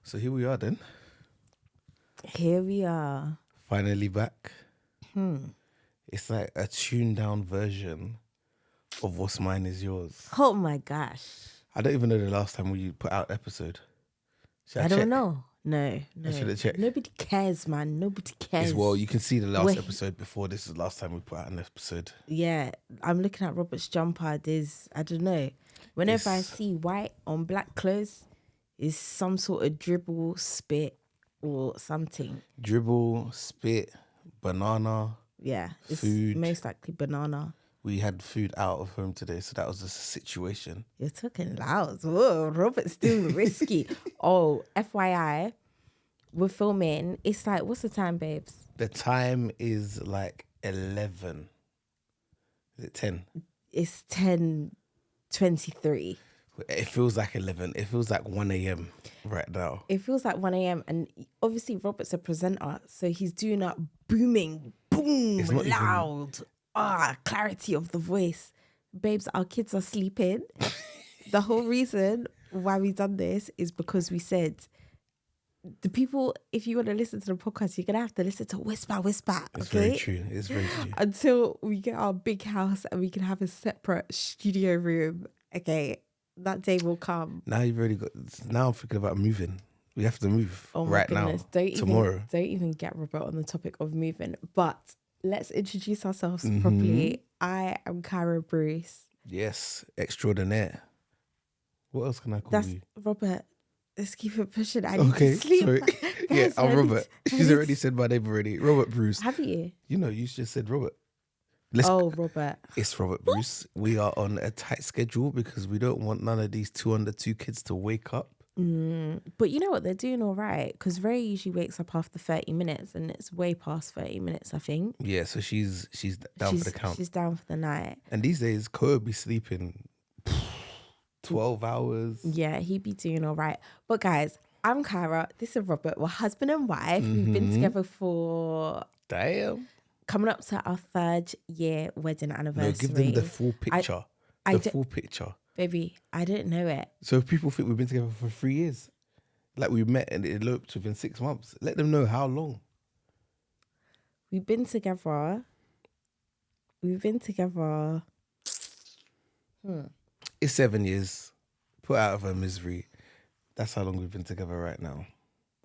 So here we are then. Here we are. Finally back. It's like a tuned down version of What's Mine Is Yours. Oh my gosh. I don't even know the last time we put out episode. Should I check? don't know. No. I should have checked. Nobody cares, man. Nobody cares. As well, you can see the last Wait. episode before this is the last time we put out an episode. Yeah, I'm looking at Robert's jumper. I don't know. Whenever I It's- see white on black clothes, it's some sort of dribble, spit, or something. Dribble, spit, banana. Yeah, it's Food. most likely banana. We had food out of home today, so that was just a situation. You're talking loud. Whoa, Robert's still risky. Oh, FYI, we're filming. It's like, what's the time, babes? The time is like 11. Is it 10? It's 10:23. It feels like 11. It feels like 1 a.m. right now. It feels like 1 a.m. And obviously Robert's a presenter, so he's doing that booming, boom, It's not even- loud, clarity of the voice. Babes, our kids are sleeping. The whole reason why we done this is because we said, the people, if you want to listen to the podcast, you're going to have to listen to whisper, It's okay? very true. It's very true. Until we get our big house and we can have a separate studio room, okay? That day will come. Now you've already got. Now I'm thinking about moving. We have to move Oh my right goodness. now. Tomorrow. Don't even get Robert on the topic of moving. But let's introduce ourselves Mm-hmm. properly. I am Kyra Bruce. Yes, extraordinaire. What else can I call That's you? Robert. Let's keep it pushing. I need Okay, to sleep. sorry. Yeah, Guys, I I'm need Robert. to- She's already said my name already. Robert Bruce. Have you? You know, you just said Robert. Robert. It's Robert Bruce. We are on a tight schedule because we don't want none of these 2 under 2 kids to wake up. But you know what? They're doing all right because Ray usually wakes up after 30 minutes and it's way past 30 minutes, I think. Yeah, so she's down for the count. She's down for the night. And these days, Ko be sleeping 12 hours. Yeah, he'd be doing all right. But guys, I'm Kyra. This is Robert. We're husband and wife. We've Mm-hmm. been together for Damn. coming up to our 3rd year wedding anniversary. No, give them the full picture. I the d- full picture. Baby, I didn't know it. So if people think we've been together for 3 years, like we met and eloped within 6 months, let them know how long. We've been together. It's 7 years. Put out of her misery. That's how long we've been together right now.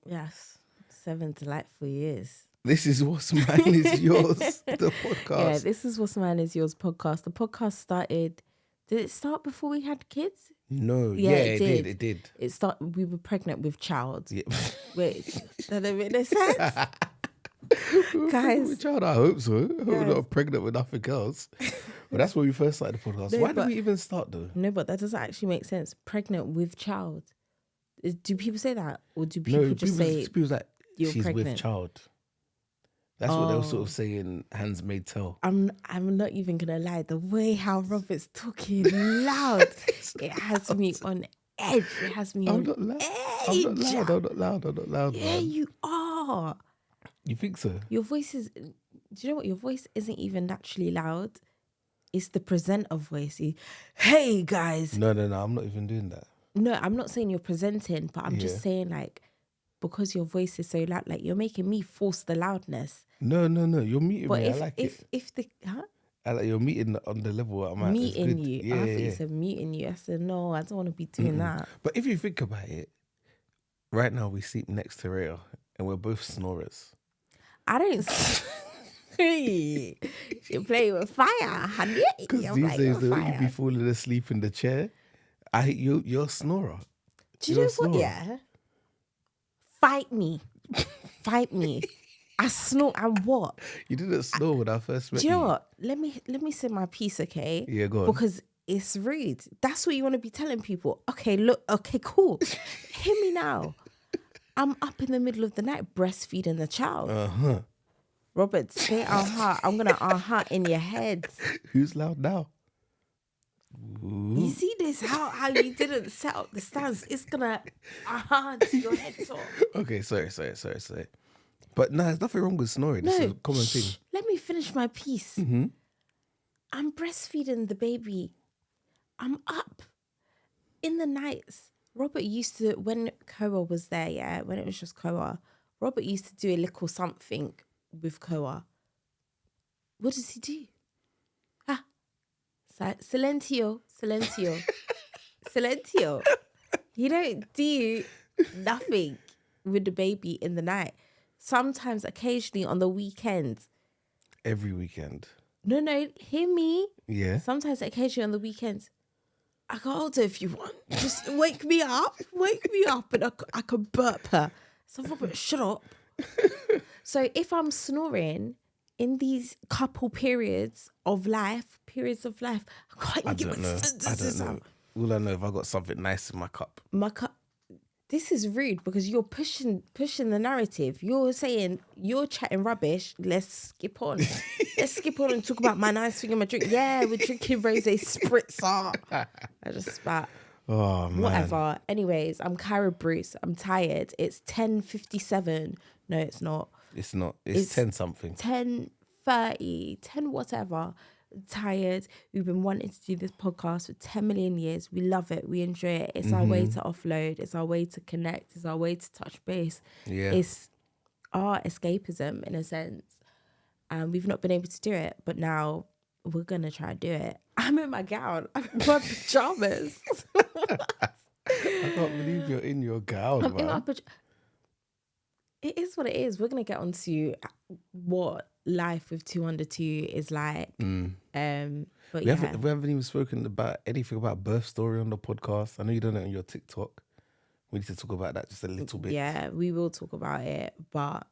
Yes, 7 delightful years. This is What's Mine Is Yours, the podcast. Yeah, this is What's Mine Is Yours podcast. The podcast started. Did it start before we had kids? No, Yeah, yeah, it did. It did. It started. We were pregnant with child. Yeah. Wait, that don't make no sense. Guys. With child, I hope so. We're Guys. not pregnant with nothing else. But that's when we first started the podcast. No, Why did but- we even start though? No, but that doesn't actually make sense. Pregnant with child. Do people say that, or do No, people just say people's like, you're she's with pregnant? child. That's what they were sort Oh. of saying, hands made tell. I'm not even gonna lie. The way how Robert's talking loud, it has me on edge. It has me I'm on not loud. edge. I'm not loud. Yeah, Man. you are. You think so? Your voice is. Do you know what? Your voice isn't even naturally loud. It's the presenter voice. Hey guys. No. I'm not even doing that. No, I'm not saying you're presenting, but I'm Yeah. just saying like, because your voice is so loud, like you're making me force the loudness. No. You're meeting But me. if I like it. if the I like you're meeting on the level I'm at. It's meeting good. you, Yeah, I thought yeah, you yeah. said meeting you. I said no, I don't want to be doing that. But if you think about it, right now we sleep next to Rhea and we're both snorers. I don't. Hey, you play with fire, honey. Because You're these playing days, with the way you fire. be falling asleep in the chair, you're a snorer. Do you you're know a what? snorer. Yeah. Fight me. I snort and what? You didn't snore when I first met Do you know what? Let me say my piece, okay? Yeah, go on. Because it's rude. That's what you want to be telling people. Okay, look, okay, cool. Hear me now. I'm up in the middle of the night breastfeeding the child. Uh-huh. Robert, say aha. I'm gonna aha in your head. Who's loud now? You see this? How you didn't set up the stance? It's gonna aha to your head. So. Okay, sorry. But no, there's nothing wrong with snoring. This is a common thing. Let me finish my piece. Mm-hmm. I'm breastfeeding the baby. I'm up in the nights. Robert used to, when Koa was there, when it was just Koa, Robert used to do a little something with Koa. What does he do? Silentio. You don't do nothing with the baby in the night. Sometimes, occasionally on the weekends. Every weekend. No, hear me. Yeah. Sometimes, occasionally on the weekends, I can hold her if you want. Just wake me up, and I can burp her. So Robert, shut up. So if I'm snoring in these couple periods of life, I can't I don't know. All I know, if I got something nice in my cup. This is rude because you're pushing the narrative. You're saying you're chatting rubbish. Let's skip on. And talk about my nice thing in my drink. Yeah, we're drinking rosé spritzer. I just spat. Oh man. Whatever. Anyways, I'm Kyra Bruce. I'm tired. It's 10:57. No, it's not. It's not. It's 10 something. 10:30. 10 whatever. Tired. We've been wanting to do this podcast for 10 million years. We love it. We enjoy it. It's our way to offload. It's our way to connect. It's our way to touch base. Yeah. It's our escapism in a sense. And we've not been able to do it, but now we're gonna try to do it. I'm in my gown. I'm in my pajamas. I can't believe you're in your gown, I'm in my man. It is what it is. We're gonna get onto what life with 2 under 2 is like. But We haven't even spoken about anything about birth story on the podcast. I know you done it on your TikTok. We need to talk about that just a little bit. Yeah, we will talk about it. But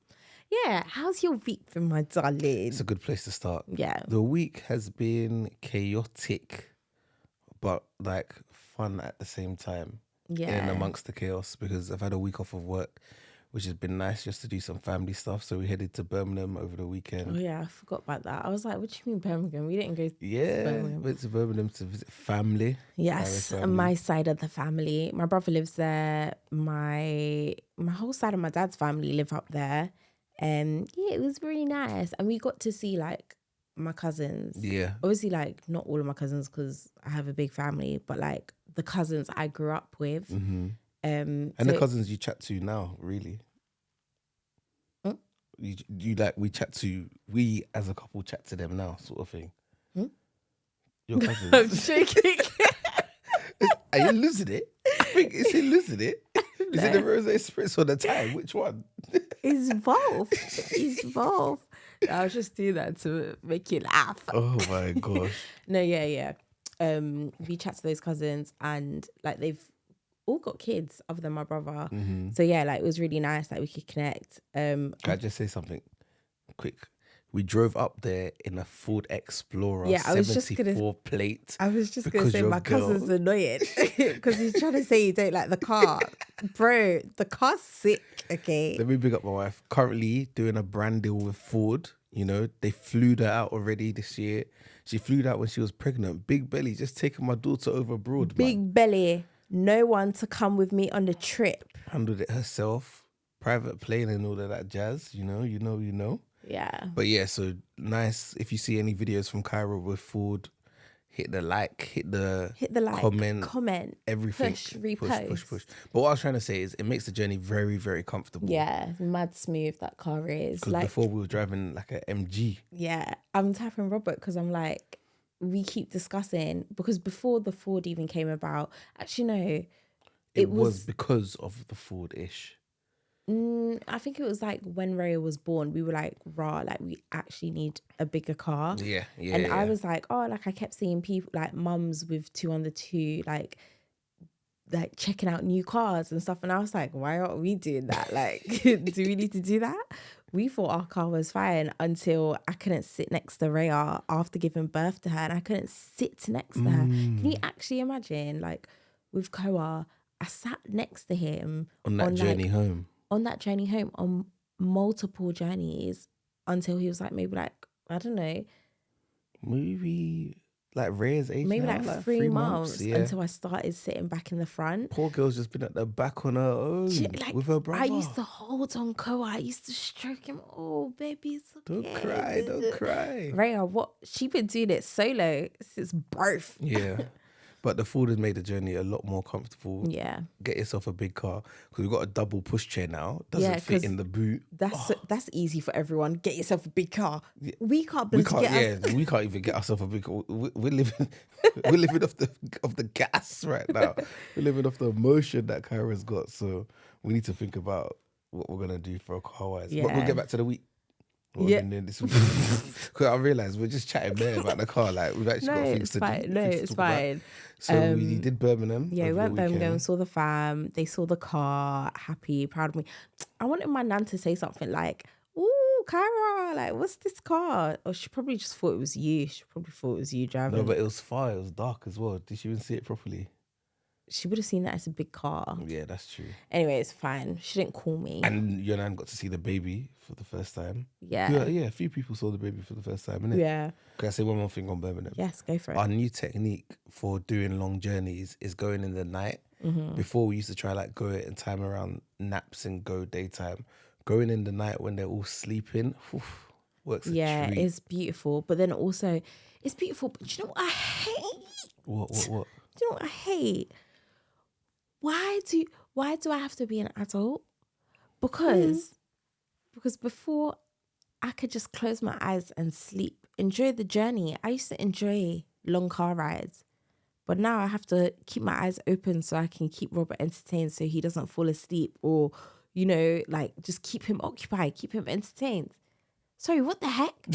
yeah, how's your week been, my darling? It's a good place to start. Yeah. The week has been chaotic, but like fun at the same time. Yeah. In amongst the chaos, because I've had a week off of work, which has been nice just to do some family stuff. So we headed to Birmingham over the weekend. Oh yeah, I forgot about that. I was like, what do you mean Birmingham? We didn't go to Birmingham. Went to Birmingham to visit family. Yes, my side of the family. My brother lives there. My whole side of my dad's family live up there. And yeah, it was really nice. And we got to see like my cousins. Yeah. Obviously, like not all of my cousins because I have a big family, but like the cousins I grew up with. Mm-hmm. And the cousins you chat to now, really? You like we as a couple chat to them now, sort of thing. Your cousins. I'm joking. Are you losing it? I think is he losing it? Is it the rosé spritz or the time? Which one? It's both. I was just doing that to make you laugh. Oh my gosh. No, yeah. We chat to those cousins and like they've all got kids other than my brother. So yeah, like it was really nice. Like we could connect. Can I just say something quick? We drove up there in a Ford Explorer, yeah, 74 plate. I was just going to say my cousin's girl... annoying because he's trying to say you don't like the car. Bro, the car's sick, okay? Let me big up my wife. Currently doing a brand deal with Ford. You know, they flew her out already this year. She flew out when she was pregnant. Big belly, just taking my daughter over abroad, Big belly. No one to come with me on the trip. Handled it herself. Private plane and all of that jazz. You know. Yeah. But yeah, so nice. If you see any videos from Kyra with Ford, hit the like, hit the comment, everything. Push, repost. Push. But what I was trying to say is it makes the journey very, very comfortable. Yeah, mad smooth that car is. Because like, before we were driving like a MG. Yeah, I'm tapping Robert because I'm like, we keep discussing, because before the Ford even came about, actually no. It was because of the Ford-ish. I think it was like when Raya was born, we were like, like we actually need a bigger car. Yeah. And I was like, like I kept seeing people like mums with 2 under 2, like checking out new cars and stuff. And I was like, why aren't we doing that? Like, do we need to do that? We thought our car was fine until I couldn't sit next to Raya after giving birth to her, and I couldn't sit next to her. Can you actually imagine, like with Koa, I sat next to him on that journey home. On that journey home, on multiple journeys, until he was like maybe like, I don't know. Maybe like Ray's age maybe now, like 3 months until I started sitting back in the front. Poor girl's just been at the back on her own with her brother. I used to hold on Koa. I used to stroke him. Oh, baby, it's okay. Don't cry. Raya, what? She been doing it solo since birth. Yeah. But the Ford has made the journey a lot more comfortable. Yeah. Get yourself a big car because we've got a double pushchair now. Yeah, Doesn't fit 'cause in the boot. That's easy for everyone. Get yourself a big car. We can't We bloody can't. get us. We can't even get ourselves a big car. We're living. We're living off the gas right now. We're living off the emotion that Kyra's got. So we need to think about what we're gonna do for a car wise. But we'll Yeah. get back to the week. What Yeah. we've been doing this week. Because I realised we're just chatting there about the car. Like we've actually No, got things it's to fine. do. No, things to it's talk about. fine. So we did Birmingham. Yeah, we over the went Birmingham, weekend. saw the fam. They saw the car, happy, proud of me. I wanted my nan to say something like, "Ooh, Kyra, like, what's this car?" Or she probably just thought it was you. She probably thought it was you driving. No, but it was far. It was dark as well. Did she even see it properly? She would have seen that as a big car. Yeah, that's true. Anyway, it's fine. She didn't call me. And your nan got to see the baby for the first time. Yeah. Yeah, a few people saw the baby for the first time, innit? Yeah. Can I say one more thing on Birmingham? Yes, go for it. Our new technique for doing long journeys is going in the night. Before we used to try like go it and time around naps and go daytime. Going in the night when they're all sleeping, works a Yeah, treat. it's beautiful. But then also, it's beautiful. But do you know what I hate? What? Do you know what I hate? Why do I have to be an adult? Because before I could just close my eyes and sleep, enjoy the journey. I used to enjoy long car rides, but now I have to keep my eyes open so I can keep Robert entertained so he doesn't fall asleep, or like just keep him occupied, keep him entertained. Sorry, what the heck?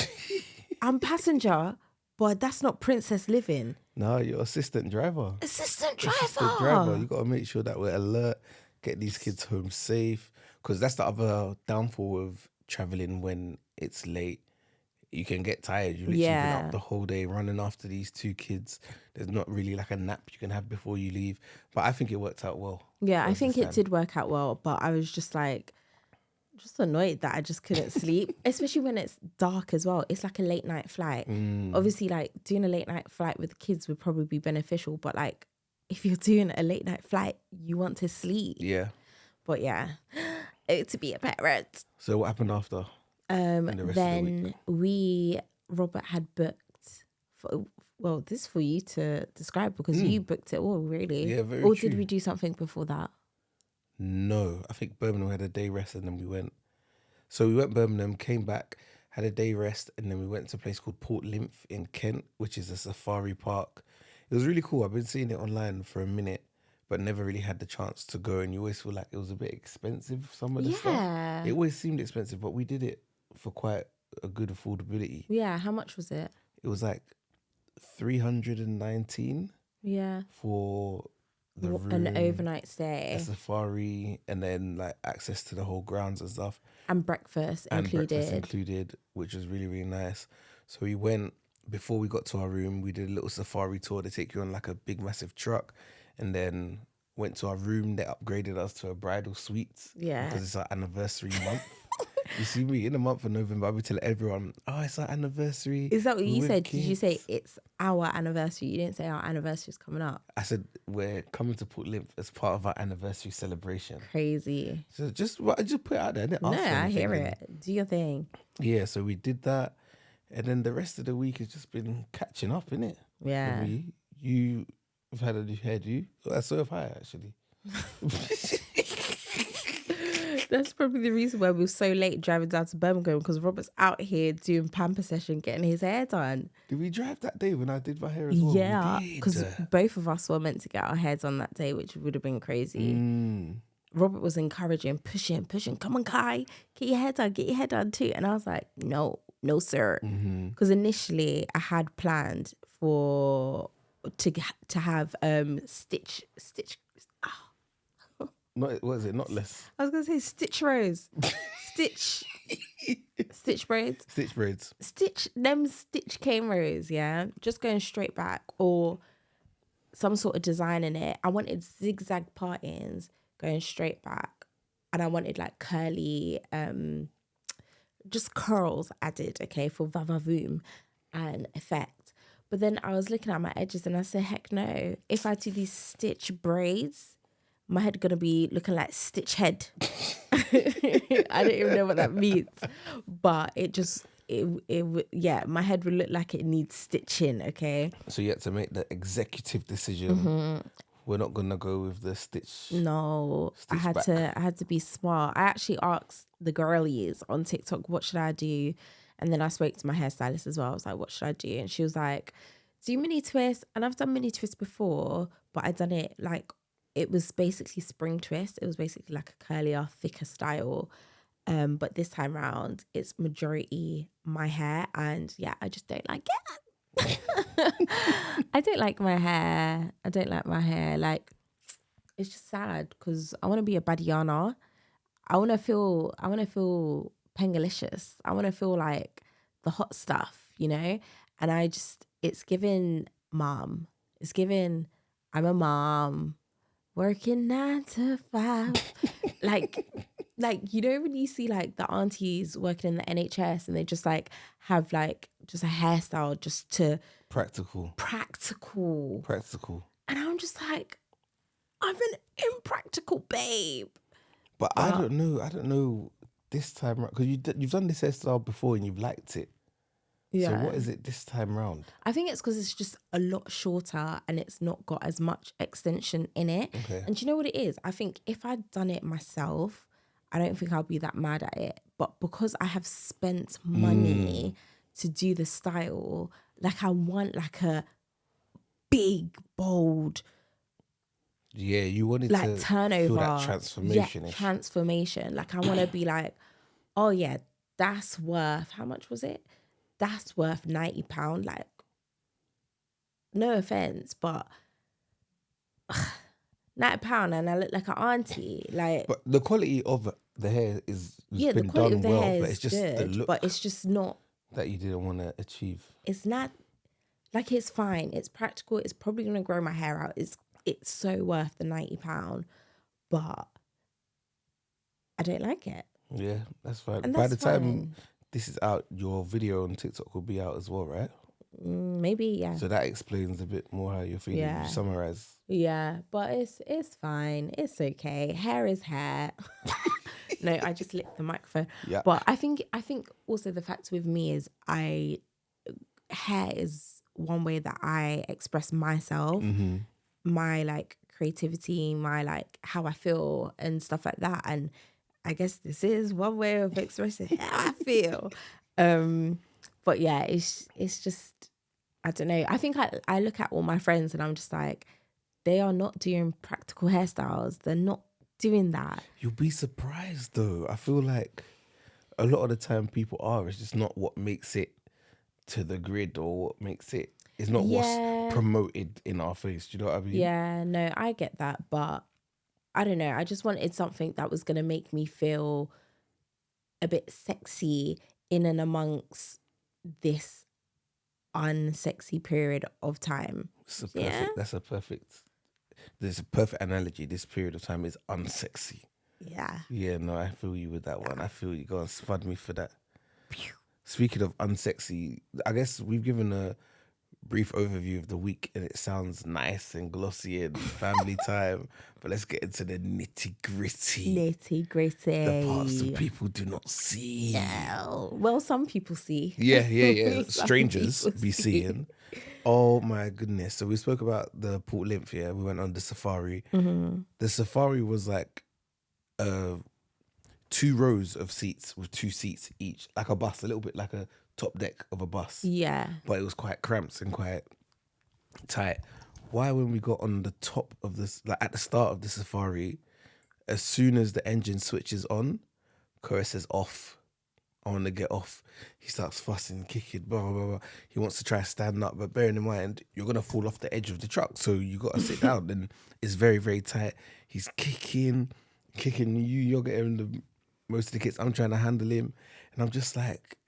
I'm passenger, but that's not princess living. No, you're assistant driver. Assistant driver. Assistant driver. You got to make sure that we're alert, get these kids home safe. Because that's the other downfall of traveling when it's late. You can get tired. You've literally been up the whole day running after these two kids. There's not really like a nap you can have before you leave. But I think it worked out well. Yeah, I think it did work out well. But I was just like, just annoyed that I just couldn't sleep, especially when it's dark as well. It's like a late night flight. Obviously, like doing a late night flight with kids would probably be beneficial, but like if you're doing a late night flight, you want to sleep. Yeah. But yeah, to be a parent. So what happened after? The rest of the Then Robert had booked this is for you to describe because you booked it all, really. Yeah, very Or true. did we do something before that? No, I think Birmingham had a day rest and then we went. So we went Birmingham, came back, had a day rest, and then we went to a place called Port Lympne in Kent, which is a safari park. It was really cool. I've been seeing it online for a minute, but never really had the chance to go. And you always feel like it was a bit expensive, some of the stuff. It always seemed expensive, but we did it for quite a good affordability. Yeah, how much was it? It was like 319 Yeah. for the room, An overnight stay. a safari, and then like access to the whole grounds and stuff. And breakfast included. Which was really, really nice. So we went, before we got to our room, we did a little safari tour. They take you on like a big, massive truck, and then went to our room. They upgraded us to a bridal suite. Yeah. Because it's our anniversary month. You see me in the month of November, I'll be telling everyone, oh, it's our anniversary. Is that what you We're said? with Did you say kids." it's our anniversary? You didn't say our anniversary is coming up. I said, we're coming to Port Lympne as part of our anniversary celebration. Crazy. So just put it out there. I didn't No, ask for I hear anything. it. Do your thing. Yeah, so we did that. And then the rest of the week has just been catching up, innit? Yeah. For me. You've had a new hairdo. Well, so have I, actually. That's probably the reason why we were so late driving down to Birmingham, because Robert's out here doing pamper session, getting his hair done. Did we drive that day when I did my hair as well? Yeah, We did. because both of us were meant to get our hairs on that day, which would have been crazy. Robert was encouraging, pushing. Come on, Kai, get your hair done too. And I was like, no, sir. Because initially I had planned to have stitch. Not, what is it? Not less. I was gonna say stitch rows, stitch braids, Stitch braids. stitch cane rows. Yeah, just going straight back or some sort of design in it. I wanted zigzag partings going straight back, and I wanted like curly, just curls added. Okay, for va-va-voom and effect. But then I was looking at my edges and I said, heck no. If I do these stitch braids, my head gonna be looking like Stitch Head. I don't even know what that means, but it just yeah, my head would look like it needs stitching. Okay. So you had to make the executive decision. We're not gonna go with the stitch. No, Stitch back. I had to be smart. I actually asked the girlies on TikTok, what should I do? And then I spoke to my hairstylist as well. I was like, what should I do? And she was like, do mini twists. And I've done mini twists before, but I done it like, it was basically spring twist. It was basically like a curlier, thicker style. But this time round, it's majority my hair. And yeah, I just don't like it. I don't like my hair. I don't like my hair. Like, it's just sad because I want to be a Badiana. I want to feel pengalicious. I want to feel like the hot stuff, you know? And it's given mom. It's given, I'm a mom working 9 to 5. like, you know, when you see like the aunties working in the NHS and they just like have like just a hairstyle just to Practical. And I'm just like, I'm an impractical babe. But I don't know this time around, because you've done this hairstyle before and you've liked it. Yeah. So what is it this time round? I think it's because it's just a lot shorter and it's not got as much extension in it. Okay. And do you know what it is? I think if I'd done it myself, I don't think I'll be that mad at it. But because I have spent money to do the style, like I want like a big, bold, yeah, you wanted like to turnover, feel that transformation. Yeah, transformation. Like I want to be like, oh yeah, that's worth, how much was it? That's worth £90. Like, no offense, but £90 and I look like an auntie. Like, But the quality of the hair has yeah, been the quality done of the well, hair but is it's just good, the look but it's just not. that you didn't want to achieve. It's not like, it's fine. It's practical. It's probably gonna grow my hair out. It's so worth the £90, but I don't like it. Yeah, that's fine. And By that's the time fine. this is out, your video on TikTok will be out as well, right? Maybe, yeah. So that explains a bit more how you're feeling. Yeah. You summarize. Yeah, but it's fine. It's okay. Hair is hair. No, I just licked the microphone. Yeah. But I think also the fact with me is hair is one way that I express myself, my like creativity, my like how I feel and stuff like that. And I guess this is one way of expressing how I feel. But yeah, it's just, I don't know. I think I look at all my friends and I'm just like, they are not doing practical hairstyles. They're not doing that. You'll be surprised though. I feel like a lot of the time people are. It's just not what makes it to the grid or what makes it. It's not what's promoted in our face. Do you know what I mean? Yeah, no, I get that. But I don't know. I just wanted something that was going to make me feel a bit sexy in and amongst this unsexy period of time. There's a perfect analogy. This period of time is unsexy. Yeah. Yeah, no, I feel you with that one. I feel you. Go and spud me for that. Speaking of unsexy, I guess we've given a brief overview of the week and it sounds nice and glossy and family time, but let's get into the nitty-gritty. The parts that people do not see. No. Well, some people see. Yeah. Strangers be seeing. Oh my goodness. So we spoke about the Port Lymph, yeah. We went on the safari. The safari was like 2 rows of seats with 2 seats each, like a bus, a little bit like a top deck of a bus. Yeah. But it was quite cramped and quite tight. Why, when we got on the top of this, like at the start of the safari, as soon as the engine switches on, Kyra says off. I want to get off. He starts fussing, kicking, blah, blah, blah, blah. He wants to try to stand up, but bearing in mind, you're going to fall off the edge of the truck. So you got to sit down and it's very, very tight. He's kicking you're getting the most of the kids. I'm trying to handle him. And I'm just like,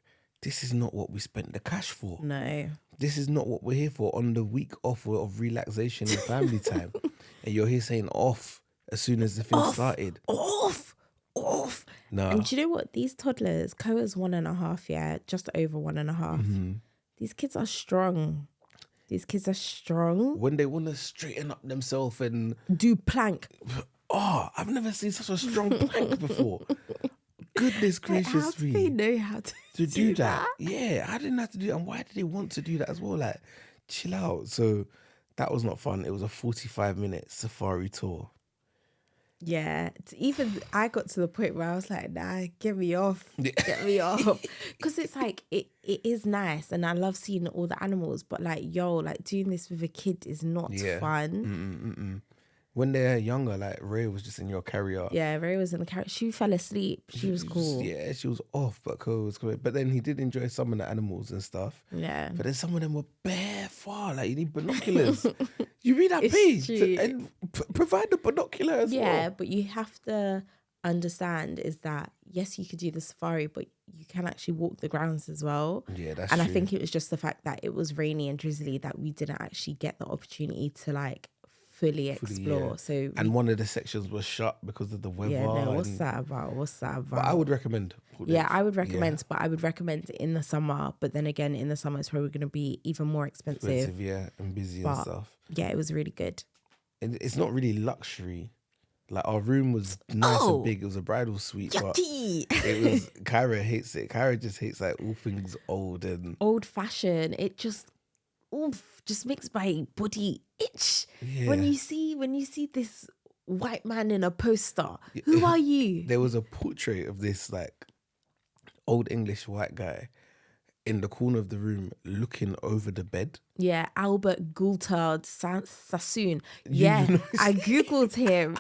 this is not what we spent the cash for. No. This is not what we're here for on the week off of relaxation and family time. And you're here saying off as soon as the thing started. Off. No. And do you know what? These toddlers, Koa's 1.5, yeah, just over 1.5. These kids are strong. When they want to straighten up themselves and do plank. I've never seen such a strong plank before. goodness Like, how gracious do they me. know how to To do that. that? Yeah, I didn't have to do that. And why did they want to do that as well? Like, chill out. So that was not fun. It was a 45-minute safari tour. Yeah, even I got to the point where I was like, nah, get me off, get me off. Because it's like, it is nice and I love seeing all the animals, but like, yo, like doing this with a kid is not Yeah. fun. When they're younger, like Ray was just in your carrier. Yeah, Ray was in the carrot. She fell asleep. She was cool. Yeah, she was off, but Ko was great. But then he did enjoy some of the animals and stuff. Yeah. But then some of them were bare far. Like, you need binoculars. You read that It's page true. and provide the binocular as Yeah, well. but you have to understand is that, yes, you could do the safari, but you can actually walk the grounds as well. Yeah, that's And true. I think it was just the fact that it was rainy and drizzly that we didn't actually get the opportunity to like fully explore. Yeah. So And one of the sections was shut because of the weather. yeah, no, what's and- that about? What's that about? But I would recommend. Yeah, I would recommend, but I would recommend it in the summer. But then again, in the summer, it's probably going to be even more expensive. Yeah, and busy and But stuff. yeah, it was really good. And it's not really luxury. Like, our room was nice Oh. and big. It was a bridal suite, but Yucky. it was Kyra hates it. Kyra just hates like all things old and Old fashioned. It just makes my body itch. yeah. When you see this white man in a poster, who are you? There was a portrait of this like old English white guy in the corner of the room looking over the bed. Yeah, Albert Goultard Sassoon. Yeah, know- I googled him.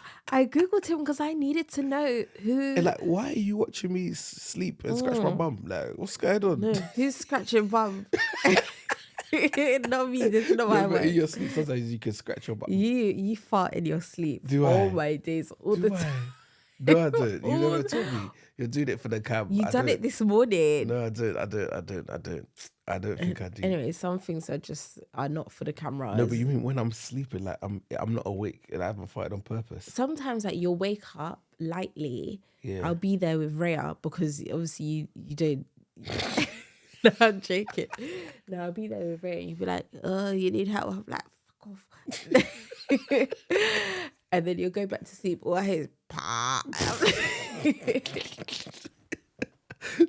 Because I needed to know who. And like, why are you watching me sleep and scratch my bum? Like, what's going on? No, who's scratching bum? Not me. This is not my No, but in word. your sleep, sometimes you can scratch your bum. You fart in your sleep. Do all I? my days, all the Do I? time. No, I don't. You never told me. You're doing it for the cam. You I done don't. it this morning. No, I don't. I don't think I do. Anyway, some things are not for the camera. No, but you mean when I'm sleeping, like I'm not awake and I haven't farted on purpose. Sometimes like you'll wake up lightly. Yeah. I'll be there with Rhea because obviously you don't. No, I'm joking. No, I'll be there with Rhea and you'll be like, oh, you need help. I'm like, fuck off. And then you'll go back to sleep. All I hear is pa.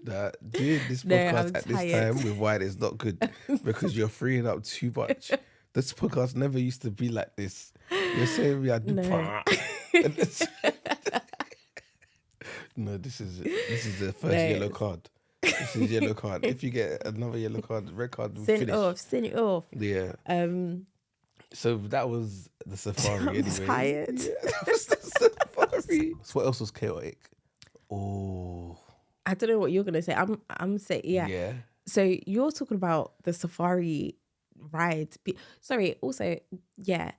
Nah, doing this No, podcast I'm at this tired. time with wine is not good because you're freeing up too much. This podcast never used to be like this. You're saying we are No. No, this is the first No. yellow card. This is yellow card. If you get another yellow card, red card, we Send finish. it off. Yeah. So that was the safari I'm anyway. tired. Yeah, that was the safari. So what else was chaotic? Oh, I don't know what you're gonna say. I'm saying yeah. So you're talking about the safari ride. Sorry, also, yeah,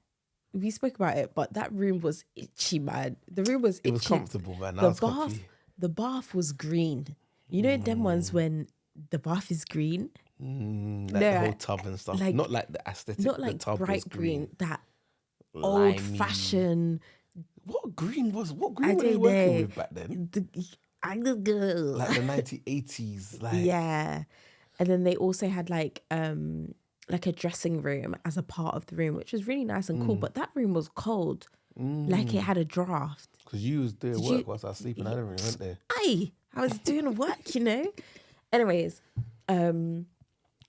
we spoke about it, but that room was itchy, man. The room was itchy. It was comfortable, man. That The was bath, comfy. the bath was green. You know them ones when the bath is green, Like No, the whole tub and stuff. like- Not like the aesthetic. not the like tub was bright green. That Limey. old fashioned. What green I were they don't working know. with back then? I don't know. Like the 1980s. Like Yeah. And then they also had like a dressing room as a part of the room, which was really nice and cool. But that room was cold. Like it had a draft. because you was doing Did work you- whilst I was sleeping. I didn't really went there. I was doing work, you know? Anyways,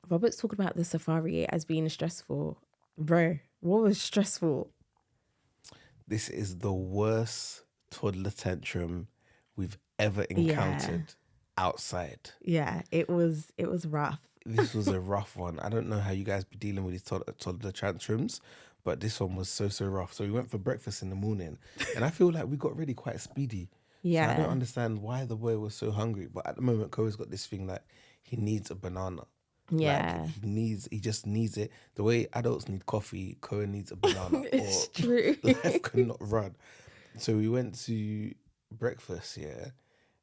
Robert's talking about the safari as being stressful. Bro, what was stressful? This is the worst toddler tantrum we've ever encountered outside. Yeah, it was rough. This was a rough one. I don't know how you guys be dealing with these toddler tantrums, but this one was so rough. So we went for breakfast in the morning, and I feel like we got really quite speedy. So I Yeah. don't understand why the boy was so hungry. But at the moment, Ko's got this thing like he needs a banana. Yeah. Like he just needs it. The way adults need coffee, Ko needs a banana. It's or true. Life cannot run. So we went to breakfast, yeah,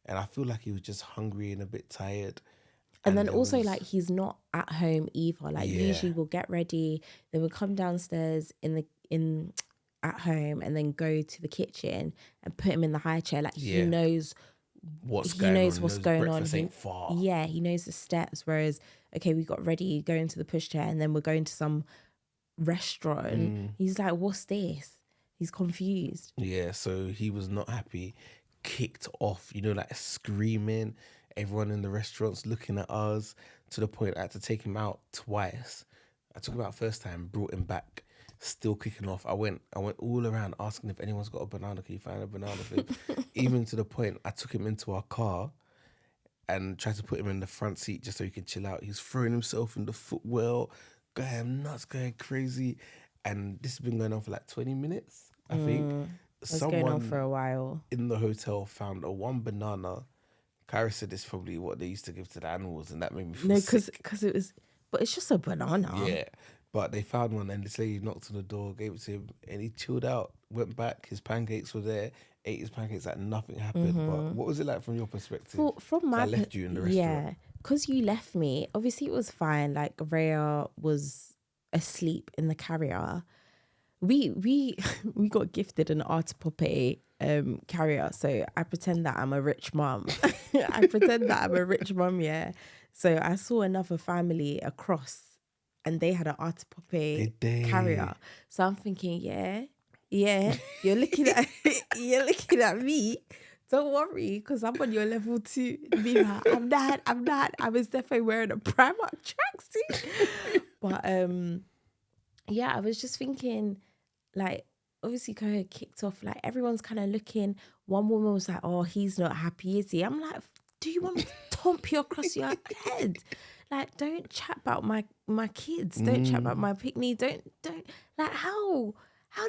and I feel like he was just hungry and a bit tired. And then there also was- like he's not at home either. Like Yeah. usually we'll get ready, then we'll come downstairs at home and then go to the kitchen and put him in the high chair. Like he Yeah. knows what's he going knows on. what's going on. Breakfast ain't far. Yeah, he knows the steps. Whereas, okay, we got ready, going to the pushchair, and then we're going to some restaurant. He's like, "What's this?" He's confused. Yeah, so he was not happy. kicked off, you know, like screaming. Everyone in the restaurant's looking at us to the point I had to take him out twice. I took him out first time, brought him back, still kicking off. I went all around asking if anyone's got a banana. Can you find a banana for him? Even to the point I took him into our car and tried to put him in the front seat just so he could chill out. He was throwing himself in the footwell, going nuts, going crazy. And this has been going on for like 20 minutes, I think. It's going on for a while. In the hotel found a one banana. Kyra said it's probably what they used to give to the animals, and that made me feel sick. Because it was, but it's just a banana. Yeah, but they found one, and this lady knocked on the door, gave it to him, and he chilled out, went back. His pancakes were there, ate his pancakes like nothing happened. But what was it like from your perspective? From my I left you in the restaurant. Yeah, because you left me. Obviously, it was fine. Like Rhea was asleep in the carrier. We got gifted an Artipope carrier, so I pretend that I'm a rich mum. Yeah. So I saw another family across, and they had an Artipope carrier. So I'm thinking, yeah, you're looking at me. Don't worry, because I'm on your level 2. Be like, I'm not. I was definitely wearing a Primark tracksuit. But yeah, I was just thinking, like, obviously Kyra kicked off, like everyone's kind of looking. One woman was like, oh, he's not happy, is he? I'm like, do you want me to thump you across your head? Like, don't chat about my kids. Don't chat about my picnic. Don't like, how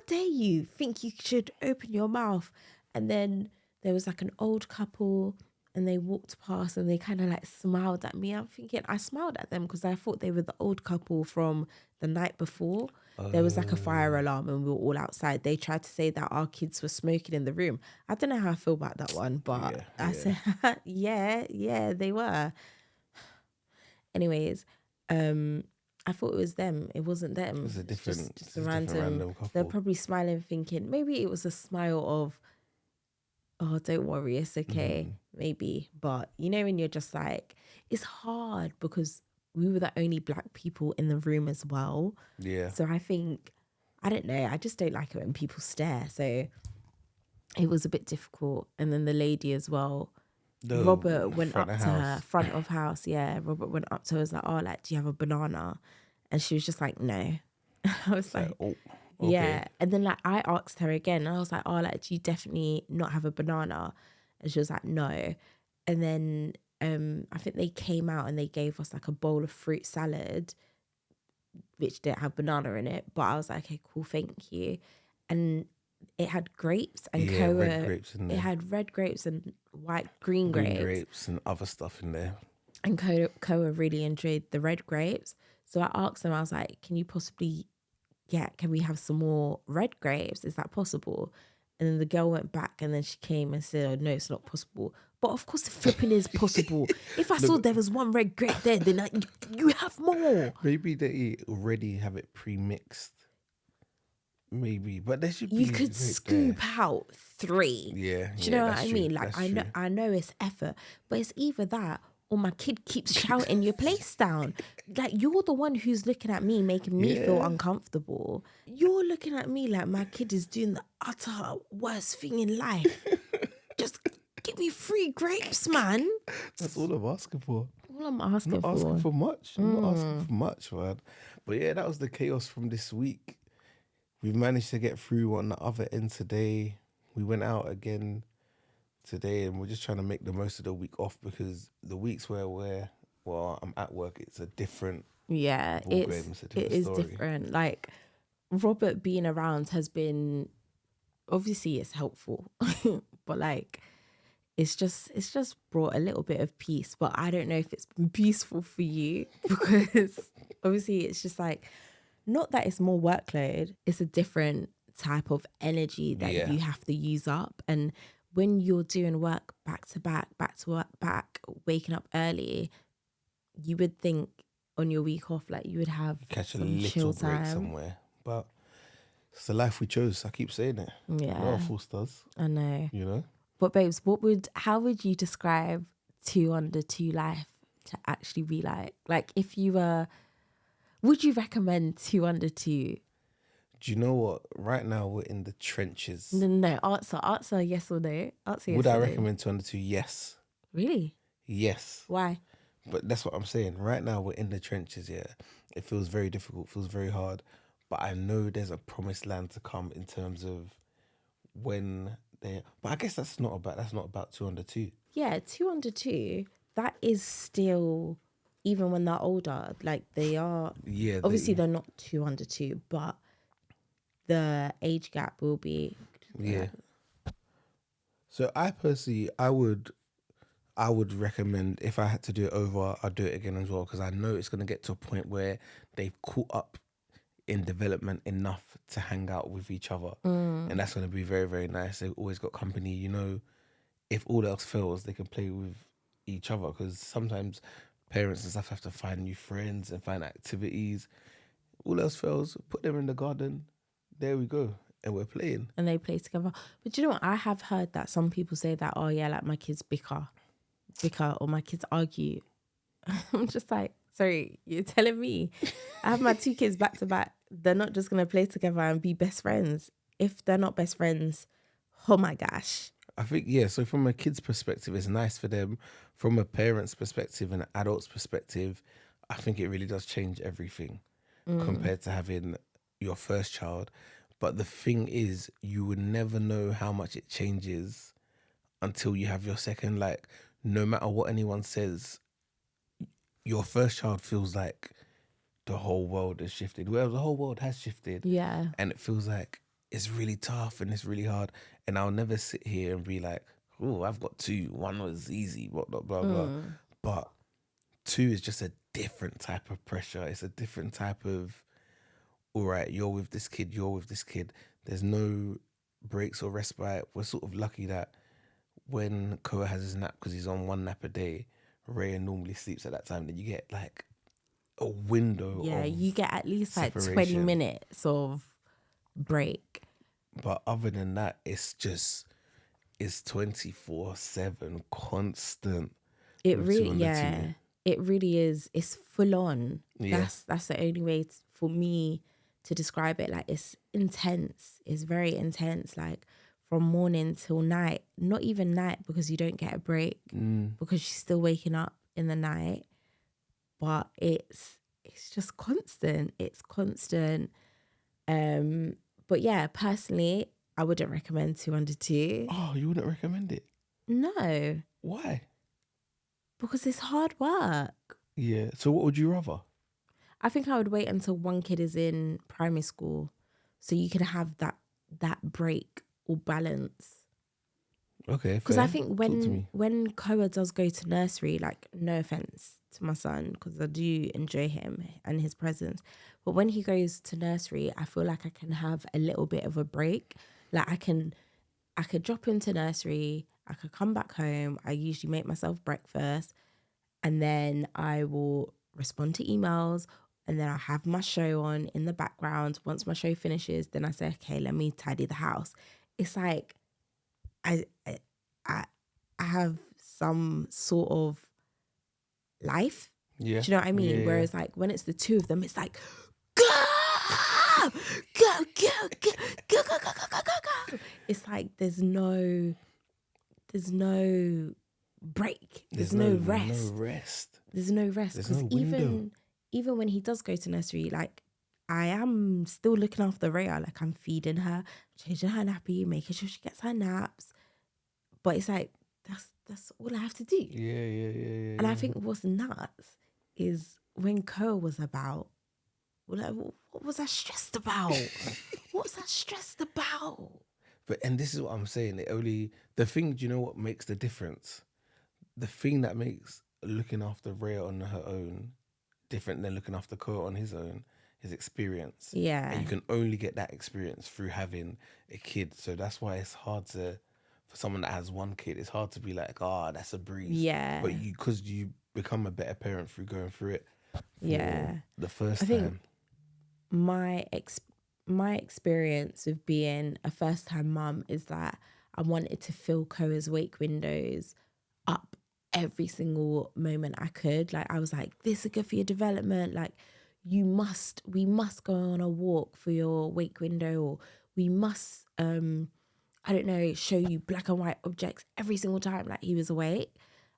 dare you think you should open your mouth? And then there was like an old couple, and they walked past and they kind of like smiled at me. I'm thinking, I smiled at them because I thought they were the old couple from the night before. There was like a fire alarm and we were all outside. They tried to say that our kids were smoking in the room. I don't know how I feel about that one, but I said, yeah, they were. Anyways, I thought it was them. It wasn't them. It was a different, just a random couple. They're probably smiling, thinking maybe it was a smile of, oh, don't worry, it's okay, maybe. But you know, when you're just like, it's hard because we were the only black people in the room as well. Yeah. So I think, I don't know, I just don't like it when people stare. So it was a bit difficult. And then the lady as well, Robert went up to her, front of house. Yeah, Robert went up to her, was like, oh, like, do you have a banana? And she was just like, no. I was like, oh, okay. Yeah. And then like I asked her again, and I was like, oh, like, do you definitely not have a banana? And she was like, no. And then I think they came out and they gave us like a bowl of fruit salad, which didn't have banana in it. But I was like, okay, cool, thank you. And it had grapes and red grapes in there. It had red grapes and green grapes and other stuff in there. And Koa really enjoyed the red grapes. So I asked them, I was like, can we have some more red grapes? Is that possible? And then the girl went back and then she came and said, oh, no, it's not possible. But of course, the flipping is possible. If I saw there was one red grape there, then you have more. Maybe they already have it pre-mixed. Maybe, but there should be. You could scoop out 3. Yeah. Do you know what I mean? Like, I know it's effort, but it's either that or my kid keeps shouting your place down. Like, you're the one who's looking at me, making me feel uncomfortable. You're looking at me like my kid is doing the utter worst thing in life. Just give me 3 grapes, man. That's all I'm asking for. All I'm asking for. I'm not asking for much. I'm not asking for much, man. But yeah, that was the chaos from this week. We've managed to get through on the other end today. We went out again today, and we're just trying to make the most of the week off, because the weeks where I'm at work, it's a different it is story. Different. Like, Robert being around has been, obviously it's helpful, but like it's just brought a little bit of peace. But I don't know if it's been peaceful for you, because obviously it's just like, not that it's more workload, it's a different type of energy that you have to use up. And when you're doing work back to back, waking up early, you would think on your week off, like, you would have catch some a little chill break time somewhere. But it's the life we chose. I keep saying it. Yeah. Not a force does. I know. You know? But babes, how would you describe 2 under 2 life to actually be like? Like, if you were, would you recommend 2 under 2? Do you know what? Right now we're in the trenches. No, answer yes or no. Answer Would yes I or no. recommend 2 under 2? Yes. Really? Yes. Why? But that's what I'm saying. Right now we're in the trenches, yeah. It feels very difficult, feels very hard. But I know there's a promised land to come in terms of when they, but I guess that's not about 2 under 2. Yeah, 2 under 2. That is still, even when they're older, like they are. Yeah, Obviously, they're not 2 under 2, but the age gap will be. yeah. So I personally I would recommend, if I had to do it over, I'd do it again as well, because I know it's going to get to a point where they've caught up in development enough to hang out with each other. And that's going to be very, very nice. They've always got company, if all else fails, they can play with each other, because sometimes parents and stuff have to find new friends and find activities. All else fails, put them in the garden. There we go. And we're playing. And they play together. But you know what? I have heard that some people say that, oh yeah, like my kids bicker, or my kids argue. I'm just like, sorry, you're telling me I have my 2 kids back to back. They're not just going to play together and be best friends. If they're not best friends, oh my gosh. I think, yeah, so from a kid's perspective, it's nice for them. From a parent's perspective and an adult's perspective, I think it really does change everything compared to having your first child. But the thing is, you would never know how much it changes until you have your second. Like, no matter what anyone says, your first child feels like the whole world has shifted. Well, the whole world has shifted. Yeah. And it feels like it's really tough and it's really hard. And I'll never sit here and be like, oh, I've got 2. 1 was easy, blah, blah, blah, blah. But 2 is just a different type of pressure. It's a different type of, all right, you're with this kid, you're with this kid. There's no breaks or respite. We're sort of lucky that when Koa has his nap, because he's on 1 nap a day, Rhea normally sleeps at that time, then you get like a window. Yeah, of you get at least like 20 separation. minutes of break. But other than that, it's 24/7 constant. It with really, 2 under 2. yeah, it really is. It's full on. Yeah. That's the only way for me to describe it. Like, it's intense. It's very intense. Like, from morning till night. Not even night, because you don't get a break, because she's still waking up in the night. But it's just constant. It's constant. But yeah, personally, I wouldn't recommend 2 under 2. Oh, you wouldn't recommend it? No, Why? because it's hard work. Yeah. So what would you rather? I think I would wait until one kid is in primary school, so you can have that break or balance. Okay. Because fair. I think Talk to me. when Koa does go to nursery, like, no offense to my son, because I do enjoy him and his presence, but when he goes to nursery, I feel like I can have a little bit of a break. Like, I could drop him to nursery, I could come back home, I usually make myself breakfast, and then I will respond to emails, and then I have my show on in the background. Once my show finishes, then I say, okay, let me tidy the house. It's like I have some sort of life. Yeah. Do you know what I mean? Yeah, Whereas like when it's the 2 of them, it's like, go, go, go, go, go, go, go, go, go, go. It's like there's no break. There's no rest. No rest. There's no rest. There's Because no window. even when he does go to nursery, like, I am still looking after Rhea. Like, I'm feeding her, changing her nappy, making sure she gets her naps. But it's like, that's all I have to do. Yeah. And I think what's nuts is when Koa was about, like, what was I stressed about? What was I stressed about? And this is what I'm saying. The thing, do you know what makes the difference? The thing that makes looking after Rhea on her own different than looking after Koa on his own is experience. Yeah. And you can only get that experience through having a kid. So that's why it's hard for someone that has 1 kid, it's hard to be like, that's a breeze. Yeah. But because you become a better parent through going through it for the first I think time. my experience of being a first-time mum is that I wanted to fill Koa's wake windows up every single moment I could. Like, I was like, this is good for your development. Like, we must go on a walk for your wake window, or we must I don't know, show you black and white objects every single time like he was awake.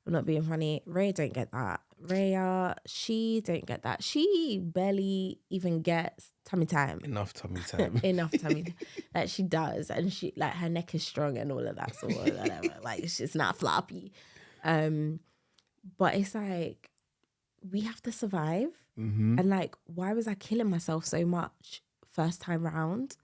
I'm not being funny. Rhea don't get that. Rhea, she don't get that. She barely even gets tummy time. Enough tummy time. Enough tummy time. Like she does. And she like her neck is strong and all of that sort of whatever. Like it's just not floppy. But it's like we have to survive. And like, why was I killing myself so much first time round?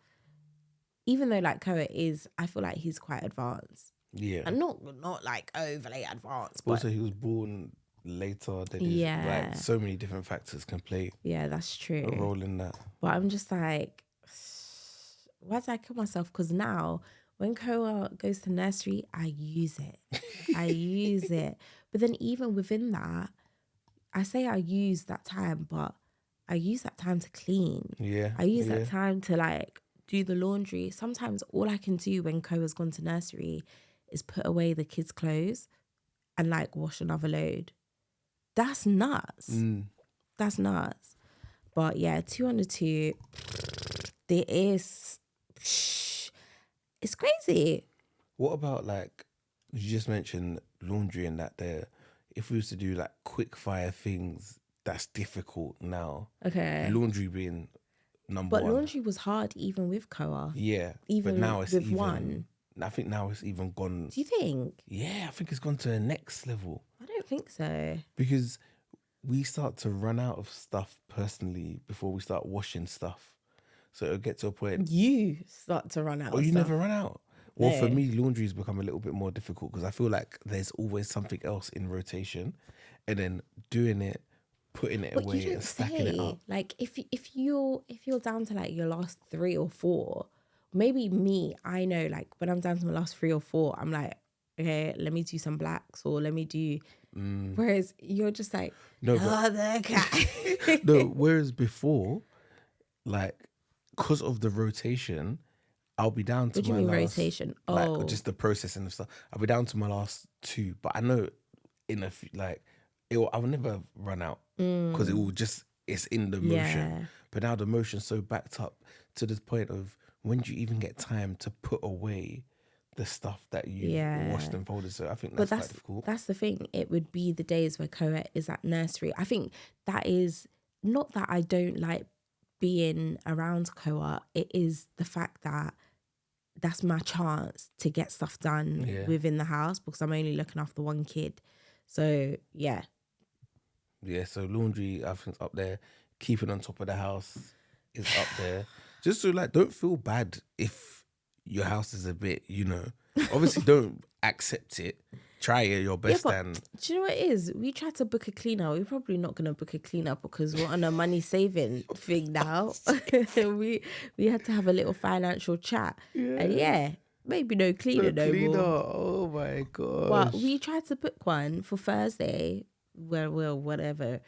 Even though like Koa is, I feel like he's quite advanced. Yeah. And not like overly advanced. But Also, he was born later than his, yeah. like so many different factors can play Yeah, that's true. a role in that. But I'm just like, why did I kill myself? Because now when Koa goes to nursery, I use it. I use it. But then even within that, I say I use that time, but I use that time to clean. Yeah. I use that time to like do the laundry. Sometimes all I can do when Koa's gone to nursery is put away the kids' clothes and like wash another load. That's nuts. That's nuts. But yeah, 2 under 2, there is, it's crazy. What about like, you just mentioned laundry and that there, if we was to do like quick fire things, that's difficult now. Okay. Laundry being number one. But laundry was hard even with Koa. Yeah. Even but now it's with even, one. I think now it's even gone. Do you think? Yeah, I think it's gone to the next level. I don't think so. Because we start to run out of stuff personally before we start washing stuff. So it'll get to a point. You start to run out Oh, of you stuff. never run out? Well, for No. me, laundry's become a little bit more difficult because I feel like there's always something else in rotation, and then doing it, putting it But you away, didn't and stacking it up. like if you're down to like your last 3 or 4, maybe me, I know like when I'm down to my last 3 or 4, I'm like, okay, let me do some blacks or let me do. Whereas you're just like, No, but- other cat. No, whereas before, like, because of the rotation, I'll be down to What do you my mean last, rotation? like Oh. just the processing of stuff. I'll be down to my last 2, but I know I will never run out because it will just, it's in the motion. Yeah. But now the motion's so backed up to the point of when do you even get time to put away the stuff that you've washed and folded? So I think that's quite difficult. That's the thing. It would be the days where Koa is at nursery. I think that is not that I don't like being around Koa. It is the fact that that's my chance to get stuff done within the house because I'm only looking after one kid. So yeah. Yeah, so laundry, I think, is up there. Keeping on top of the house is up there. Just so, like, don't feel bad if your house is a bit, obviously don't accept it. Try your best. But And do you know what it is? We tried to book a cleaner. We're probably not going to book a cleaner because we're on a money saving thing now. we had to have a little financial chat. And maybe no cleaner no more. Oh my God. But we tried to book one for Thursday. Well, whatever.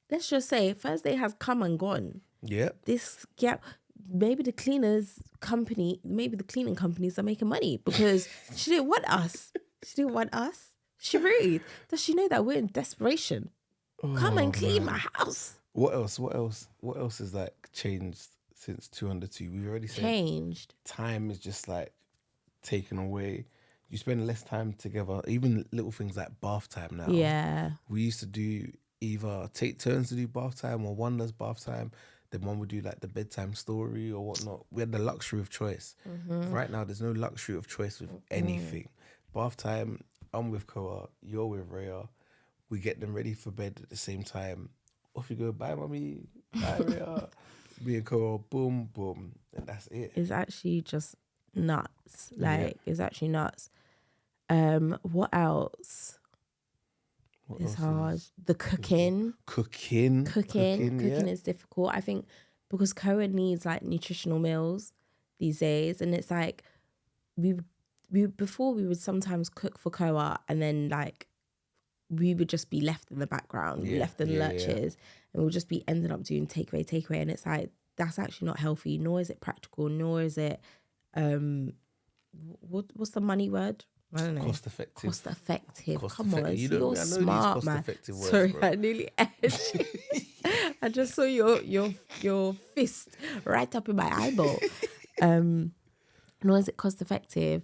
Let's just say Thursday has come and gone. Yeah. Maybe the cleaning companies are making money because she didn't want us. She didn't want us. She rude. Does she know that we're in desperation? Come and clean my house. What else? What else is like changed since 202? We've already said Changed. time is just like taken away. You spend less time together. Even little things like bath time now. Yeah. We used to do either take turns to do bath time or one does bath time. Then one would do like the bedtime story or whatnot. We had the luxury of choice. Right now, there's no luxury of choice with anything. Bath time, I'm with Koa, you're with Rhea. We get them ready for bed at the same time. Off you go, bye mommy, bye Rhea. Me and Koa, boom, boom. And that's it. It's actually just nuts. It's actually nuts. What else? What It's else hard. is- The cooking. Cooking yeah. is difficult. I think because Koa needs like nutritional meals these days, and it's like we before we would sometimes cook for Koa, and then like we would just be left in the background, left in the lurches, and we'll just be ending up doing takeaway, and it's like that's actually not healthy. Nor is it practical. Nor is it what's the money word? I don't know. Cost effective. Cost effective. Cost Come on, effective. you're I know these smart, cost man. effective words, Sorry, bro. I nearly edged. I just saw your fist right up in my eyeball. Nor is it cost effective.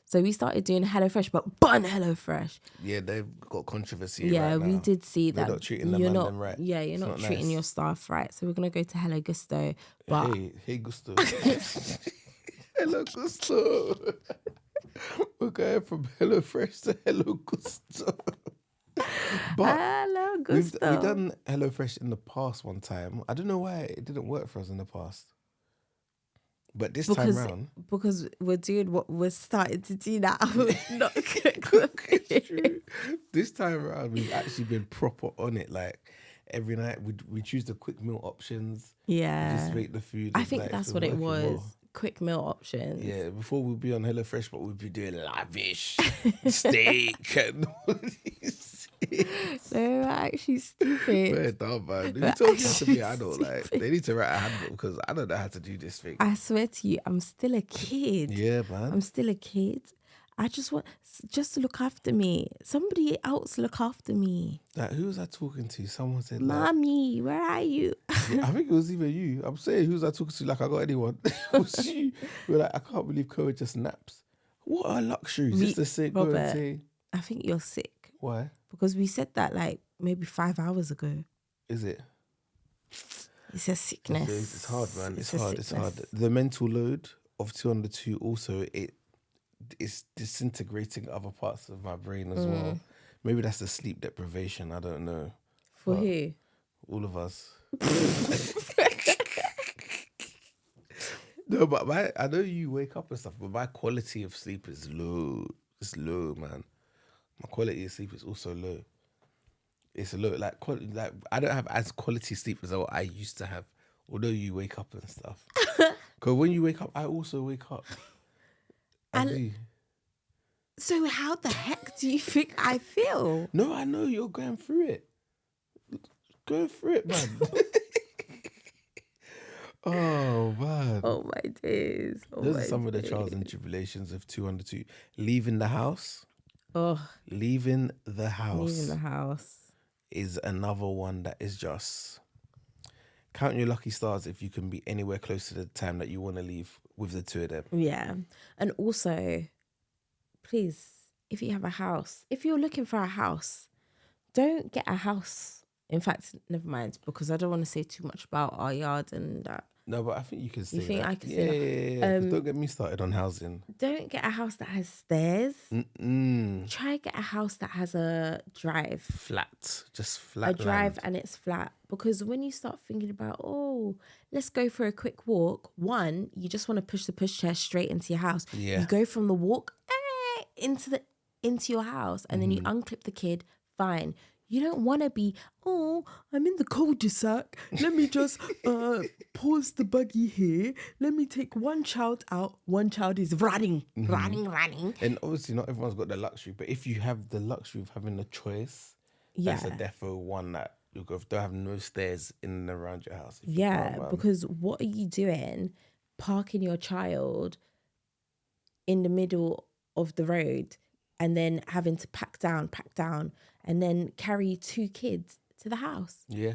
So we started doing HelloFresh, but bun HelloFresh. Yeah, they've got controversy Yeah, right now. we did see They're that not treating the you're man not. them right. Yeah, you're It's not not treating nice. your staff right. So we're gonna go to Hello Gusto. But Hey Gusto. Hello Gusto. We're going from Hello Fresh to Hello Gusto. But Hello we've Gusto. done Hello Fresh in the past one time. I don't know why it didn't work for us in the past. But this time round, because we're doing what we're starting to do now. Not cook. it's true. This time around, we've actually been proper on it. Like every night, we choose the quick meal options. Yeah, We just make the food. I and, think like, that's it's what been it working was. well. Quick meal options. Yeah, before we'd be on HelloFresh, but we'd be doing lavish steak and all these things. They're actually stupid. We're dumb, man. Who We're told you to actually be an adult? Like, they need to write a handbook because I don't know how to do this thing. I swear to you, I'm still a kid. Yeah, man. I'm still a kid. I just want just look after me. Somebody else look after me. Like, who was I talking to? Someone said, like, Mommy, where are you? I think it was even you. I'm saying, who was I talking to? Like, I got anyone. It was you. We're like, I can't believe Koa just naps. What a luxury. Just to say, go and Robert, say. I think you're sick. Why? Because we said that like maybe 5 hours ago. Is it? It's a sickness. It's hard, man. It's a hard. It's hard. sickness. The mental load of 2 under 2 also, it's disintegrating other parts of my brain as well. Maybe that's the sleep deprivation. I don't know. For But who? all of us. No, but I know you wake up and stuff, but my quality of sleep is low. It's low, man. My quality of sleep is also low. It's low. Like I don't have as quality sleep as what I used to have. Although you wake up and stuff. Because when you wake up, I also wake up. I do. So how the heck do you think I feel? No, I know you're going through it. Go through it, man. Oh, man. Oh my days. Those are some of the trials and tribulations of 2 under 2. Leaving the house. Oh, Leaving the house. leaving the house. Is another one that is just count your lucky stars if you can be anywhere close to the time that you want to leave with the two of them. Yeah. And also, please, if you have a house, if you're looking for a house, don't get a house. In fact, never mind, because I don't want to say too much about our yard and that. No, but I think you can say You think that. I can say that? Yeah. Don't get me started on housing. Don't get a house that has stairs. Mm-mm. Try get a house that has a drive. Flat. Just flat A drive land. and it's flat. Because when you start thinking about, let's go for a quick walk. One, you just want to push the pushchair straight into your house. Yeah. You go from the walk into your house and then you unclip the kid. Fine. You don't want to be, I'm in the cul-de-sac. Let me just pause the buggy here. Let me take one child out. One child is running. And obviously not everyone's got the luxury, but if you have the luxury of having the choice, that's a defo one that you don't have no stairs in and around your house. Yeah, because what are you doing parking your child in the middle of the road and then having to pack down, and then carry 2 kids to the house? Yeah.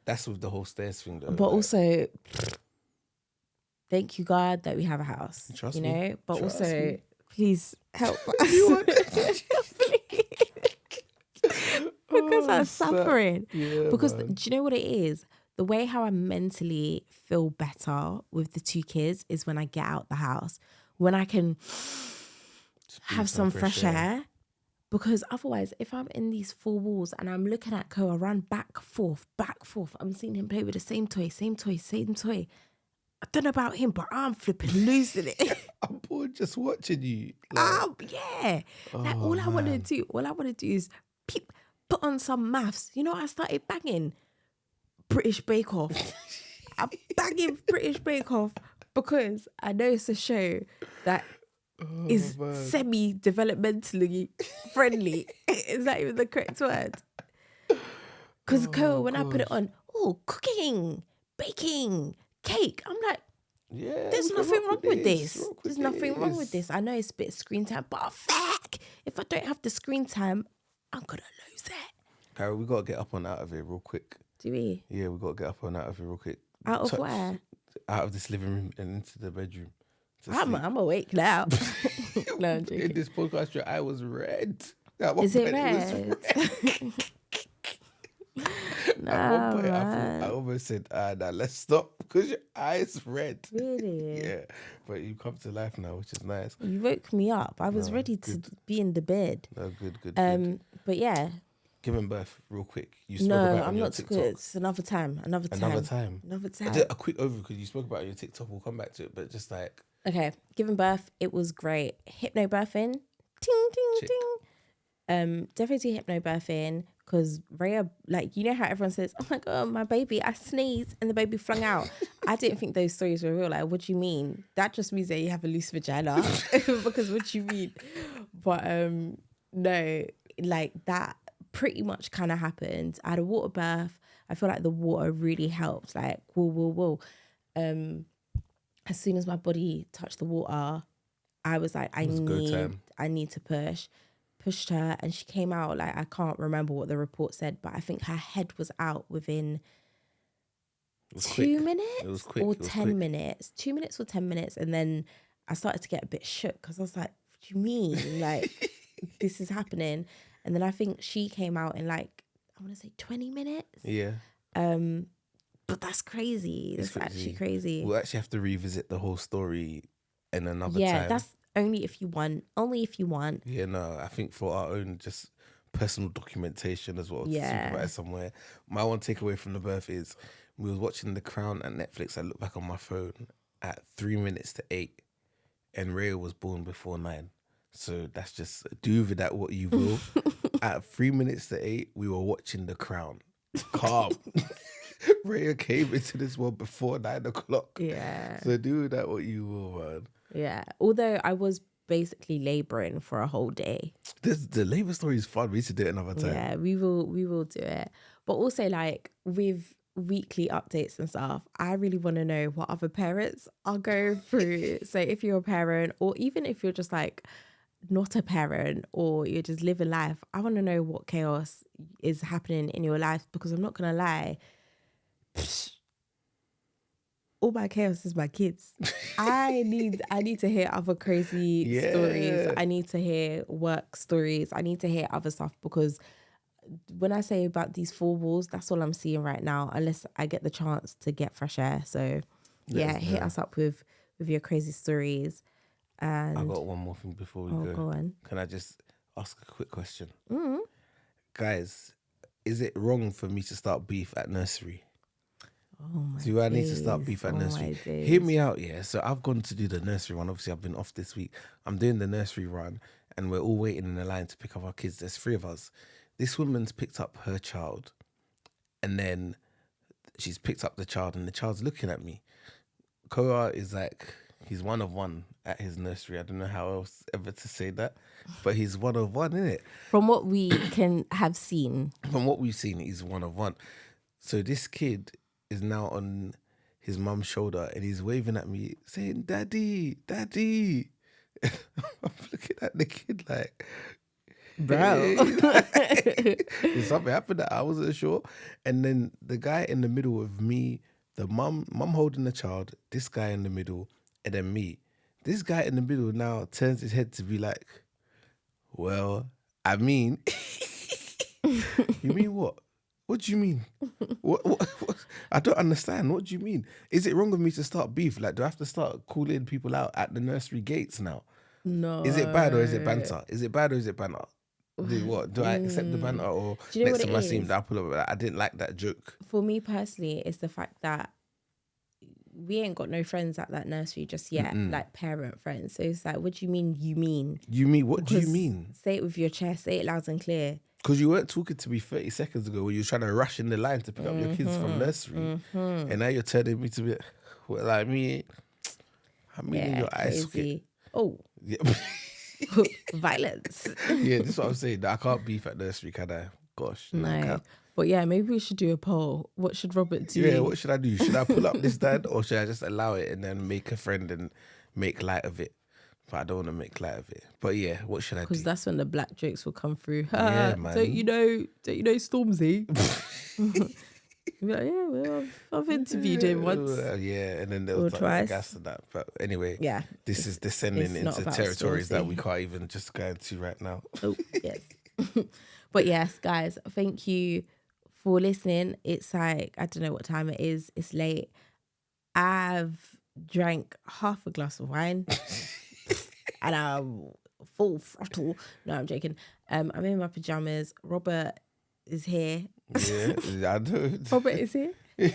That's with the whole stairs thing though. But also, thank you God that we have a house. Trust you me. know? But Trust also, me. please help us. Because I'm suffering. Yeah, because man. do you know what it is? The way how I mentally feel better with the 2 kids is when I get out the house. When I can have some fresh air. Because otherwise, if I'm in these 4 walls and I'm looking at Koa run back, forth, I'm seeing him play with the same toy. I don't know about him, but I'm flipping losing it. I'm bored just watching you. Like, Yeah. Like all I want to do is put on some maths. You know, I started banging British Bake Off. I'm banging British Bake Off because I know it's a show that is semi-developmentally friendly. Is that even the correct word? Because when I put it on, cooking, baking, cake, I'm like, yeah, there's nothing wrong with this. Rock with There's nothing wrong this. with this. I know it's a bit of screen time, but fuck, if I don't have the screen time, I'm gonna lose it. Kyra, we gotta get up and out of here real quick. Do we? Yeah, we got to get up and out of here real quick. Out of where? Out of this living room and into the bedroom. I'm awake now. No, I'm In joking. this podcast, your eye was red. At one Is it point, was red? At one point, man. I almost said, nah, let's stop because your eye is red. Really? Yeah, but you come to life now, which is nice. You woke me up. I was ready to be in the bed. No, good. But yeah. Giving birth, real quick. You spoke No, about it on I'm your not TikTok. good. It's another time. Another time. Another I time. did a quick overview because you spoke about it on your TikTok. We'll come back to it, but just like Okay, giving birth, it was great. Hypnobirthing, ting ting Chick. ting. Definitely hypnobirthing because Rhea, like, you know how everyone says, "Oh my god, my baby, I sneezed and the baby flung out." I didn't think those stories were real. Like, what do you mean? That just means that you have a loose vagina. Because what do you mean? But no, like that pretty much kind of happened. I had a water birth. I feel like the water really helped. Like, whoa. As soon as my body touched the water, I was like, I need to push. Pushed her and she came out, like, I can't remember what the report said, but I think her head was out within 2 minutes or 10 minutes. 2 minutes or 10 minutes. And then I started to get a bit shook because I was like, what do you mean? Like, this is happening. And then I think she came out in like, I want to say 20 minutes. Yeah. But that's crazy. That's actually crazy. We'll actually have to revisit the whole story in another time. Yeah, that's only if you want. Only if you want. Yeah, no, I think for our own just personal documentation as well. To speak about it somewhere. My one takeaway from the birth is we was watching The Crown at Netflix. I looked back on my phone at 3 minutes to 8 and Rhea was born before 9. So that's just, do with that what you will. At 3 minutes to 8, we were watching The Crown. Calm. Rhea came into this world before 9 o'clock. Yeah. So do with that what you will, man. Yeah. Although I was basically labouring for a whole day. The labour story is fun. We should do it another time. Yeah, we will do it. But also, like, with weekly updates and stuff, I really want to know what other parents are going through. So if you're a parent, or even if you're just like not a parent or you're just living life, I want to know what chaos is happening in your life, because I'm not gonna lie, all my chaos is my kids. I need to hear other crazy stories. I need to hear work stories. I need to hear other stuff, because when I say about these 4 walls, that's all I'm seeing right now, unless I get the chance to get fresh air. So hit us up with your crazy stories. And I got one more thing before we go. Go on. Can I just ask a quick question? Mm-hmm. Guys, is it wrong for me to start beef at nursery? Oh my Do I need to start beef at nursery? Hear me out, yeah. So I've gone to do the nursery run. Obviously, I've been off this week. I'm doing the nursery run and we're all waiting in the line to pick up our kids. There's 3 of us. This woman's picked up her child and then she's picked up the child and the child's looking at me. Koa is like, he's one of one at his nursery. I don't know how else ever to say that, but he's one of one, innit? From what we can have seen. From what we've seen, he's one of one. So this kid is now on his mum's shoulder and he's waving at me saying, "Daddy, Daddy." I'm looking at the kid like, bro. Did something happen that I wasn't sure? And then the guy in the middle of me, the mum holding the child, this guy in the middle, and then me. This guy in the middle now turns his head to be like, well, I mean, you mean what? What do you mean? What? I don't understand. What do you mean? Is it wrong of me to start beef? Like, do I have to start calling people out at the nursery gates now? No. Is it bad or is it banter? Is it bad or is it banter? Do I accept the banter, or do you know next what time I it see him, is? I pull up like, I didn't like that joke. For me personally, it's the fact that we ain't got no friends at that nursery just yet, like parent friends. So it's like, what do you mean? You mean? You mean? What do you Because mean? Say it with your chest. Say it loud and clear. Because you weren't talking to me 30 seconds ago when you were trying to rush in the line to pick up your kids from nursery. And now you're telling me to be, well, I mean in your eye socket. Crazy. Oh, Yeah. violence. Yeah, this is what I'm saying. I can't beef at nursery, can I? Gosh. I No. can't. But yeah, maybe we should do a poll. What should Robert do? Yeah, what should I do? Should I pull up this dad or should I just allow it and then make a friend and make light of it? But I don't want to make light of it. But yeah, what should I do? Because that's when the black jokes will come through. Yeah, man. Don't you know Stormzy? Be like, yeah, well, I've interviewed him once Yeah, and then they'll or talk about twice. gas and that. But anyway, Yeah, this is descending it's not into about territories that we saucy. can't even just go into right now. Oh, yes. But yes, guys, thank you for listening. It's like, I don't know what time it is. It's late. I've drank half a glass of wine and I'm full throttle. No, I'm joking. I'm in my pajamas. Robert is here. Yeah, I know. Robert is here. Do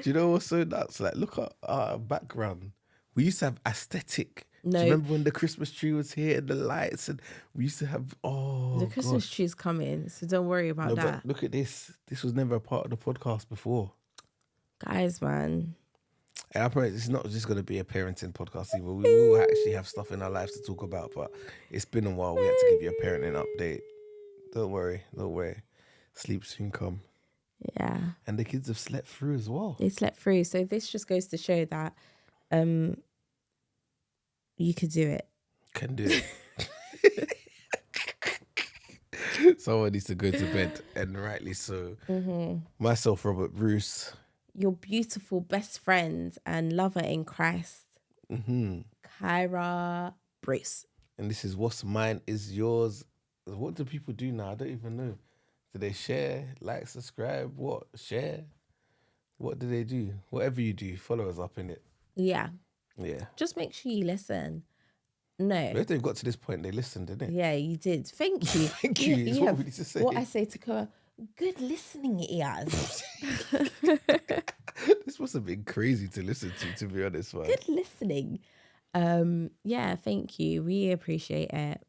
you know what's so nuts? Like, look at our background. We used to have aesthetic. Do No, you remember when the Christmas tree was here and the lights? And we used to have, the Christmas tree's coming, so don't worry about No, that. but look at this. This was never a part of the podcast before. Guys, man. And I promise it's not just going to be a parenting podcast either. We will actually have stuff in our lives to talk about, but it's been a while. We had to give you a parenting update. Don't worry. Sleep soon come. Yeah. And the kids have slept through as well. They slept through. So this just goes to show that you could do it. Can do it. Someone needs to go to bed, and rightly so. Mm-hmm. Myself, Robert Bruce. Your beautiful best friend and lover in Christ, Kyra Bruce. And this is what's mine is yours. What do people do now? I don't even know. Do they share, like, subscribe? What? Share? What do they do? Whatever you do, follow us up in it. Yeah. Yeah. Just make sure you listen. No. But if they've got to this point, they listened, didn't it? Yeah, you did. Thank you. Thank you. It's what we need to say. What I say to Kyra, good listening ears. This must have been crazy to listen to be honest, man. Good listening. Yeah, thank you. We appreciate it.